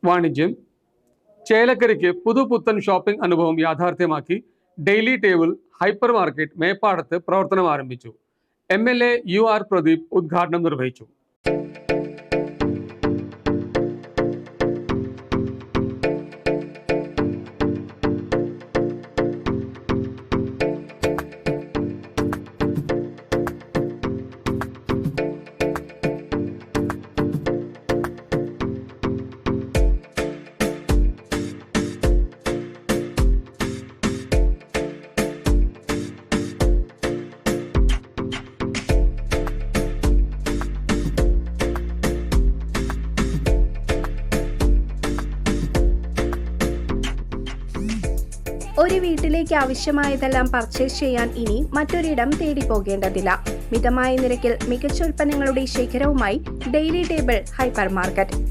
വാണിജ്യം. ചേലക്കരയ്ക്ക് പുതുപുത്തൻ ഷോപ്പിംഗ് അനുഭവം യാഥാർത്ഥ്യമാക്കി ഡെയിലി ടേബിൾ ഹൈപ്പർ മാർക്കറ്റ് മേപ്പാടത്ത് പ്രവർത്തനം ആരംഭിച്ചു. MLA UR പ്രദീപ് ഉദ്ഘാടനം നിർവഹിച്ചു. ഒരു വീട്ടിലേക്ക് ആവശ്യമായതെല്ലാം പർച്ചേസ് ചെയ്യാൻ ഇനി മറ്റൊരിടം തേടി പോകേണ്ടതില്ല. മിതമായ നിരക്കിൽ മികച്ച ഉൽപ്പന്നങ്ങളുടെ ശേഖരവുമായി ഡെയിലി ടേബിൾ ഹൈപ്പർ മാർക്കറ്റ്.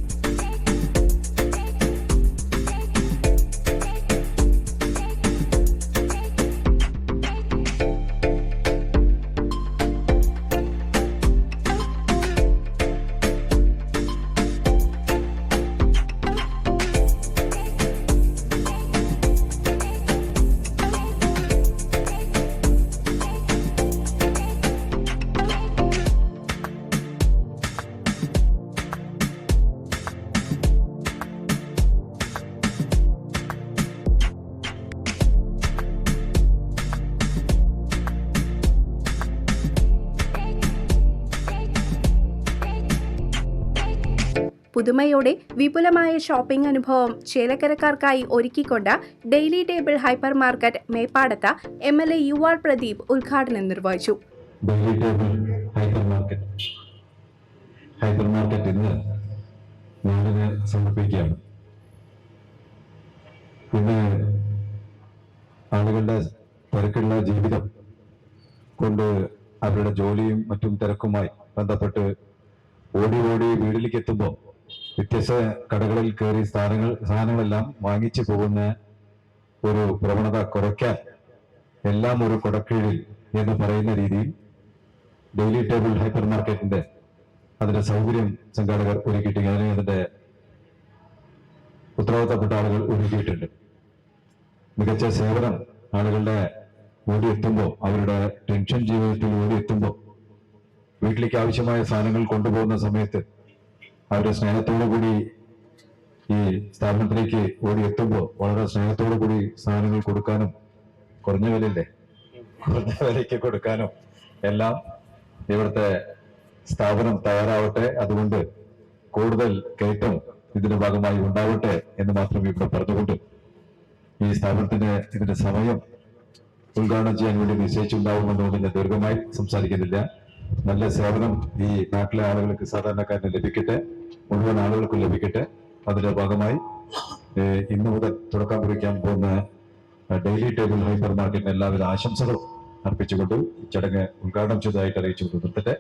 പുതുമയോടെ വിപുലമായ ഷോപ്പിംഗ് അനുഭവം ചേലക്കരക്കാർക്കായി ഒരുക്കിക്കൊണ്ട് daily table hyper market മേപ്പാടത്ത് MLA UR Pradeep ഉദ്ഘാടനം നിർവഹിച്ചു. ഡെയിലി ടേബിൾ ഹൈപ്പർ മാർക്കറ്റ് ഇന്ന് നാടിന് സമർപ്പിക്കുകയാണ്. ഇന്ന് ആളുകളുടെ തിരക്കുള്ള ജീവിതം കൊണ്ട് അവരുടെ ജോലിയും മറ്റും തിരക്കുമായി ബന്ധപ്പെട്ട് ഓടി വീട്ടിലേക്ക് എത്തുമ്പോൾ വ്യത്യസ്ത കടകളിൽ കയറി സാധനങ്ങളെല്ലാം വാങ്ങിച്ചു പോകുന്ന ഒരു പ്രവണത കുറയ്ക്കാൻ എല്ലാം ഒരു കൊടക്കീഴിൽ എന്ന് പറയുന്ന രീതിയിൽ ഡെയിലി ടേബിൾ ഹൈപ്പർ മാർക്കറ്റിന്റെ അതിന്റെ സൗകര്യം സംഘാടകർ ഒരുക്കിയിട്ട് അതിന്റെ ഉത്തരവാദിത്തപ്പെട്ട ആളുകൾ ഒരുക്കിയിട്ടുണ്ട്. മികച്ച സേവനം ആളുകളുടെ ഓടിയെത്തുമ്പോൾ, അവരുടെ ടെൻഷൻ ജീവിതത്തിൽ ഓടിയെത്തുമ്പോൾ, വീട്ടിലേക്ക് ആവശ്യമായ സാധനങ്ങൾ കൊണ്ടുപോകുന്ന സമയത്ത് അവരുടെ സ്നേഹത്തോടു കൂടി ഈ സ്ഥാപനത്തിലേക്ക് ഓടിയെത്തുമ്പോൾ വളരെ സ്നേഹത്തോടു കൂടി സാധനങ്ങൾ കൊടുക്കാനും, കുറഞ്ഞ വിലയ്ക്ക് കൊടുക്കാനും എല്ലാം ഇവിടുത്തെ സ്ഥാപനം തയ്യാറാവട്ടെ. അതുകൊണ്ട് കൂടുതൽ കയറ്റം ഇതിന്റെ ഭാഗമായി ഉണ്ടാവട്ടെ എന്ന് മാത്രം ഇവിടെ പറഞ്ഞുകൊണ്ട് ഈ സ്ഥാപനത്തിന് ഇതിന്റെ സമയം ഉദ്ഘാടനം ചെയ്യാൻ വേണ്ടി നിശ്ചയിച്ചുണ്ടാവുമെന്നുകൊണ്ട് ഞാൻ ദീർഘമായി സംസാരിക്കുന്നില്ല. നല്ല സേവനം ഈ നാട്ടിലെ ആളുകൾക്ക്, സാധാരണക്കാരന് ലഭിക്കട്ടെ, മുഴുവൻ ആളുകൾക്കും ലഭിക്കട്ടെ. അതിന്റെ ഭാഗമായി ഇന്നു മുതൽ തുടക്കം കുറിക്കാൻ പോകുന്ന ഡെയിലി ടേബിൾ ഹൈപ്പർ മാർക്കറ്റിന് എല്ലാവിധ ആശംസകളും അർപ്പിച്ചുകൊണ്ട് ചടങ്ങ് ഉദ്ഘാടനം ചെയ്തതായിട്ട് അറിയിച്ചുകൊണ്ട് നിർത്തട്ടെ.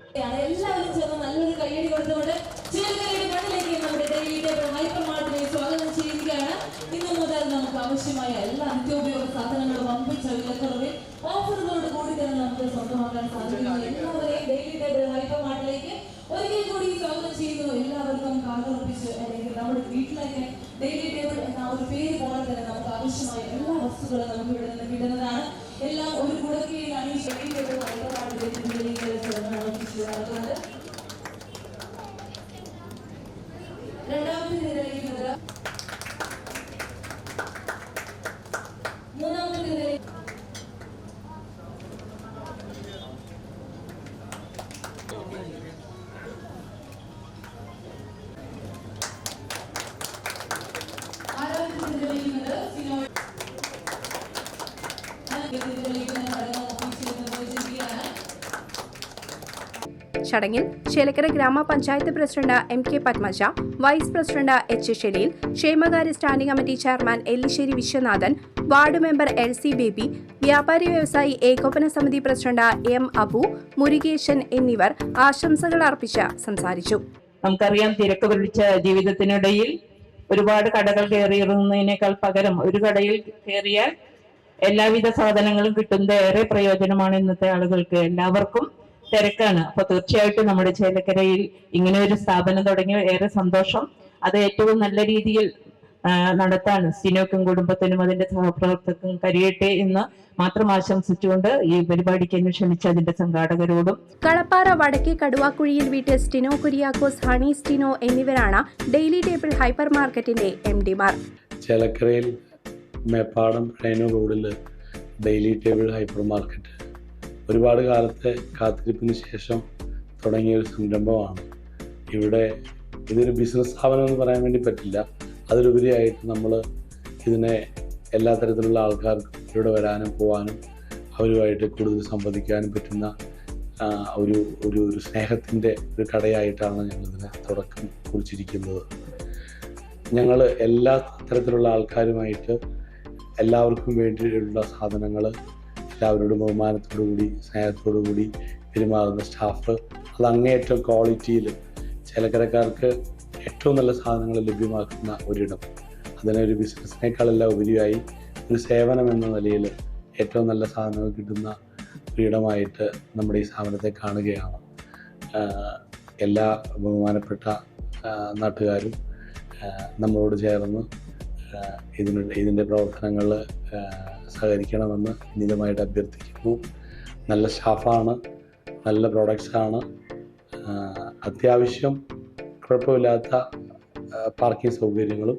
ആവശ്യമായ എല്ലാ നിത്യോപയോഗ സാധനങ്ങളും വമ്പിച്ച വിലക്കുറവിൽ ഓഫറുകളോട് കൂടി തന്നെ നമുക്ക് സ്വന്തമാക്കാൻ സാധിക്കുന്നു. എല്ലാവരെയും ഡെയിലി ടേബിൾ ഹൈപ്പർ മാർട്ടിലേക്ക് ഒരിക്കൽ കൂടി സ്വാഗതം ചെയ്യുന്നു. എല്ലാവർക്കും കാർഡുറപ്പിച്ച് അല്ലെങ്കിൽ നമ്മുടെ വീട്ടിലേക്ക് ഡെയിലി ടേബിൾ എന്ന ഒരു പേര് പോലെ തന്നെ നമുക്ക് ആവശ്യമായ എല്ലാ വസ്തുക്കളും നമുക്ക് ഇവിടെ നിന്ന് കിട്ടുന്നതാണ്. എല്ലാം ഒരു കുടക്കീഴിലാണ് ഈ ഡെയിലി ടേബിൾ ഹൈപ്പർ മാർട്ടിലേക്ക് നടക്കുന്നത്. രണ്ടാമത്തെ നിരയിക്കുന്നത് മൂന്നാമത്തെ നിരയിൽ ചടങ്ങിൽ ചേലക്കര ഗ്രാമപഞ്ചായത്ത് president MK Padmaja, vice president H Shelil, ക്ഷേമകാര്യ standing committee chairman Ellissery Viswanathan, ward member LC Baby, വ്യാപാരി വ്യവസായി ഏകോപന സമിതി പ്രസിഡന്റ് M അബു, മുരുകേശൻ എന്നിവർ ആശംസകൾ അർപ്പിച്ച് സംസാരിച്ചു. നമുക്കറിയാം, തിരക്ക് പിടിച്ച ജീവിതത്തിനിടയിൽ ഒരുപാട് കടകൾ കയറിയിരുന്നതിനേക്കാൾ പകരം ഒരു കടയിൽ കയറിയാൽ എല്ലാവിധ സാധനങ്ങളും കിട്ടുന്നത് ഏറെ പ്രയോജനമാണ്. ഇന്നത്തെ ആളുകൾക്ക് എല്ലാവർക്കും തിരക്കാണ്. അപ്പൊ തീർച്ചയായിട്ടും നമ്മുടെ ചേലക്കരയിൽ ഇങ്ങനെ ഒരു സ്ഥാപനം തുടങ്ങിയ ഏറെ സന്തോഷം. അത് ഏറ്റവും നല്ല രീതിയിൽ നടത്താൻ സ്റ്റിനോക്കും കുടുംബത്തിനും അതിന്റെ സഹപ്രവർത്തകർക്കും കഴിയട്ടെ എന്ന് മാത്രം ആശംസിച്ചുകൊണ്ട് ഈ പരിപാടിക്ക് എന്നെ ക്ഷണിച്ച അതിന്റെ സംഘാടകരോടും. കളപ്പാറ വടക്കേ കടുവാക്കുഴിയിൽ വീട്ടിൽ സ്റ്റിനോ കുര്യാക്കോസ്, ഹണി സ്റ്റിനോ എന്നിവരാണ് ഡെയിലി ടേബിൾ ഹൈപ്പർ മാർക്കറ്റിന്റെ MD-മാർ. ചേലക്കരയിൽ മേപ്പാടം റേനോ റോഡിൽ ഡെയിലി ടേബിൾ ഹൈപ്പർ മാർക്കറ്റ് ഒരുപാട് കാലത്തെ കാത്തിരിപ്പിന് ശേഷം തുടങ്ങിയ ഒരു സംരംഭമാണ്. ഇവിടെ ഇതൊരു ബിസിനസ് സ്ഥാപനം എന്ന് പറയാൻ വേണ്ടി പറ്റില്ല. അതിലുപരിയായിട്ട് നമ്മൾ ഇതിനെ എല്ലാ തരത്തിലുള്ള ആൾക്കാർക്കും ഇവിടെ വരാനും പോകാനും അവരുമായിട്ട് കൂടുതൽ സംവദിക്കാനും പറ്റുന്ന ഒരു ഒരു ഒരു സ്നേഹത്തിൻ്റെ ഒരു കടയായിട്ടാണ് ഞങ്ങളിതിനെ തുടക്കം കുറിച്ചിരിക്കുന്നത്. ഞങ്ങൾ എല്ലാ തരത്തിലുള്ള ആൾക്കാരുമായിട്ട് എല്ലാവർക്കും വേണ്ടിയുള്ള സാധനങ്ങൾ എല്ലാവരോടും ബഹുമാനത്തോടു കൂടി സ്നേഹത്തോടു കൂടി പെരുമാറുന്ന സ്റ്റാഫ്, അത് അങ്ങേയറ്റം ക്വാളിറ്റിയിൽ ചേലക്കരക്കാർക്ക് ഏറ്റവും നല്ല സാധനങ്ങൾ ലഭ്യമാക്കുന്ന ഒരിടം. അതിനൊരു ബിസിനസ്സിനേക്കാളെല്ലാം ഉപരിയായി ഒരു സേവനം എന്ന നിലയിൽ ഏറ്റവും നല്ല സാധനങ്ങൾ കിട്ടുന്ന ഒരിടമായിട്ട് നമ്മുടെ ഈ സ്ഥാപനത്തെ കാണുകയാണ്. എല്ലാ ബഹുമാനപ്പെട്ട നാട്ടുകാരും നമ്മളോട് ചേർന്ന് ഇതിൻ്റെ പ്രവർത്തനങ്ങളിൽ സഹകരിക്കണമെന്ന് വിനീതമായിട്ട് അഭ്യർത്ഥിക്കുന്നു. നല്ല സ്റ്റാഫാണ്, നല്ല പ്രോഡക്ട്സാണ്, അത്യാവശ്യം കുഴപ്പമില്ലാത്ത പാർക്കിംഗ് സൗകര്യങ്ങളും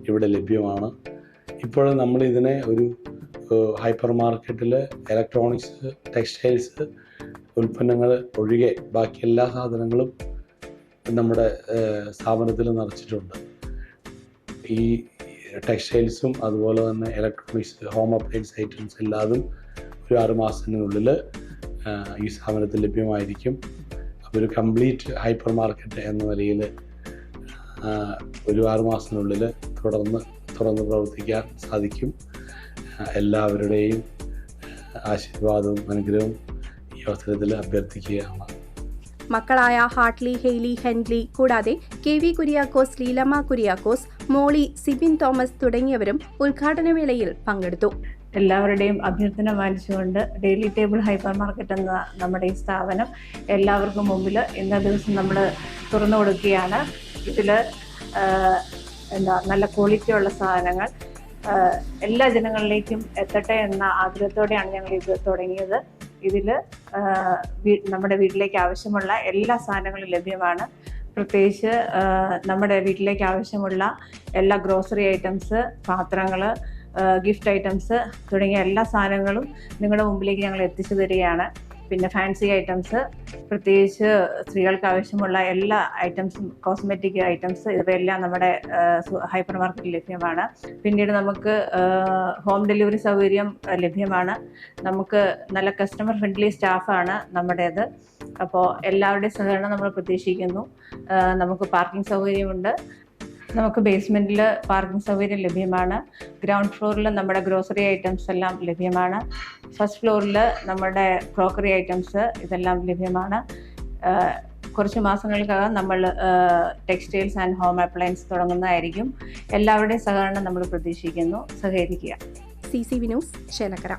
ഇവിടെ ലഭ്യമാണ്. ഇപ്പോൾ നമ്മളിതിനെ ഒരു ഹൈപ്പർ മാർക്കറ്റിൽ ഇലക്ട്രോണിക്സ്, ടെക്സ്റ്റൈൽസ് ഉൽപ്പന്നങ്ങൾ ഒഴികെ ബാക്കി എല്ലാ സാധനങ്ങളും നമ്മുടെ സ്ഥാപനത്തിൽ നിറച്ചിട്ടുണ്ട്. ഈ ടെക്സ്റ്റൈൽസും അതുപോലെ തന്നെ ഇലക്ട്രോണിക്സ്, ഹോം അപ്ലയൻസ് ഐറ്റംസ് എല്ലാതും ഒരു 6 മാസത്തിനുള്ളിൽ ഈ സ്ഥാപനത്തിൽ ലഭ്യമായിരിക്കും. ഒരു കംപ്ലീറ്റ് ഹൈപ്പർ മാർക്കറ്റ് എന്ന നിലയിൽ ഒരു 6 മാസത്തിനുള്ളിൽ തുറന്ന് പ്രവർത്തിക്കാൻ സാധിക്കും. എല്ലാവരുടെയും ആശീർവാദവും അനുഗ്രഹവും ഈ അവസരത്തിൽ അഭ്യർത്ഥിക്കുകയാണ്. മക്കളായ ഹാർട്ട്ലി, ഹെയ്ലി, ഹെൻലി കൂടാതെ KV കുര്യാക്കോസ്, ലീലമ്മ കുര്യാക്കോസ്, മോളി, സിബിൻ തോമസ് തുടങ്ങിയവരും ഉദ്ഘാടന വേളയിൽ പങ്കെടുത്തു. എല്ലാവരുടെയും അഭ്യർത്ഥന മാനിച്ചുകൊണ്ട് ഡെയിലി ടേബിൾ ഹൈപ്പർ മാർക്കറ്റ് എന്ന നമ്മുടെ ഈ സ്ഥാപനം എല്ലാവർക്കും മുമ്പിൽ ഇന്ന ദിവസം നമ്മൾ തുറന്നു കൊടുക്കുകയാണ്. ഇതിൽ നല്ല ക്വാളിറ്റിയുള്ള സാധനങ്ങൾ എല്ലാ ജനങ്ങളിലേക്കും എത്തട്ടെ എന്ന ആഗ്രഹത്തോടെയാണ് ഞങ്ങൾ ഇത് തുടങ്ങിയത്. ഇതിൽ നമ്മുടെ വീട്ടിലേക്ക് ആവശ്യമുള്ള എല്ലാ സാധനങ്ങളും ലഭ്യമാണ്. പ്രത്യേകിച്ച് നമ്മുടെ വീട്ടിലേക്ക് ആവശ്യമുള്ള എല്ലാ ഗ്രോസറി ഐറ്റംസ്, പാത്രങ്ങൾ, ഗിഫ്റ്റ് ഐറ്റംസ് തുടങ്ങിയ എല്ലാ സാധനങ്ങളും നിങ്ങളുടെ മുമ്പിലേക്ക് ഞങ്ങൾ എത്തിച്ചു തരികയാണ്. പിന്നെ ഫാൻസി ഐറ്റംസ്, പ്രത്യേകിച്ച് സ്ത്രീകൾക്ക് ആവശ്യമുള്ള എല്ലാ ഐറ്റംസും, കോസ്മെറ്റിക് ഐറ്റംസ് ഇവയെല്ലാം നമ്മുടെ ഹൈപ്പർ മാർക്കറ്റിൽ ലഭ്യമാണ്. പിന്നീട് നമുക്ക് ഹോം ഡെലിവറി സൗകര്യം ലഭ്യമാണ്. നമുക്ക് നല്ല കസ്റ്റമർ ഫ്രണ്ട്ലി സ്റ്റാഫാണ് നമ്മുടേത്. അപ്പോൾ എല്ലാവരുടെയും സഹകരണം നമ്മൾ പ്രതീക്ഷിക്കുന്നു. നമുക്ക് പാർക്കിംഗ് സൗകര്യമുണ്ട്. നമുക്ക് ബേസ്മെൻറ്റിൽ പാർക്കിംഗ് സൗകര്യം ലഭ്യമാണ്. ഗ്രൗണ്ട് ഫ്ലോറിൽ നമ്മുടെ ഗ്രോസറി ഐറ്റംസ് എല്ലാം ലഭ്യമാണ്. ഫസ്റ്റ് ഫ്ലോറിൽ നമ്മുടെ ക്രോക്കറി ഐറ്റംസ് ഇതെല്ലാം ലഭ്യമാണ്. കുറച്ച് മാസങ്ങൾക്കകം നമ്മൾ ടെക്സ്റ്റൈൽസ് ആൻഡ് ഹോം അപ്ലയൻസ് തുടങ്ങുന്നതായിരിക്കും. എല്ലാവരുടെയും സഹകരണം നമ്മൾ പ്രതീക്ഷിക്കുന്നു. സഹകരിക്കുക. CCV news, Chelakkara.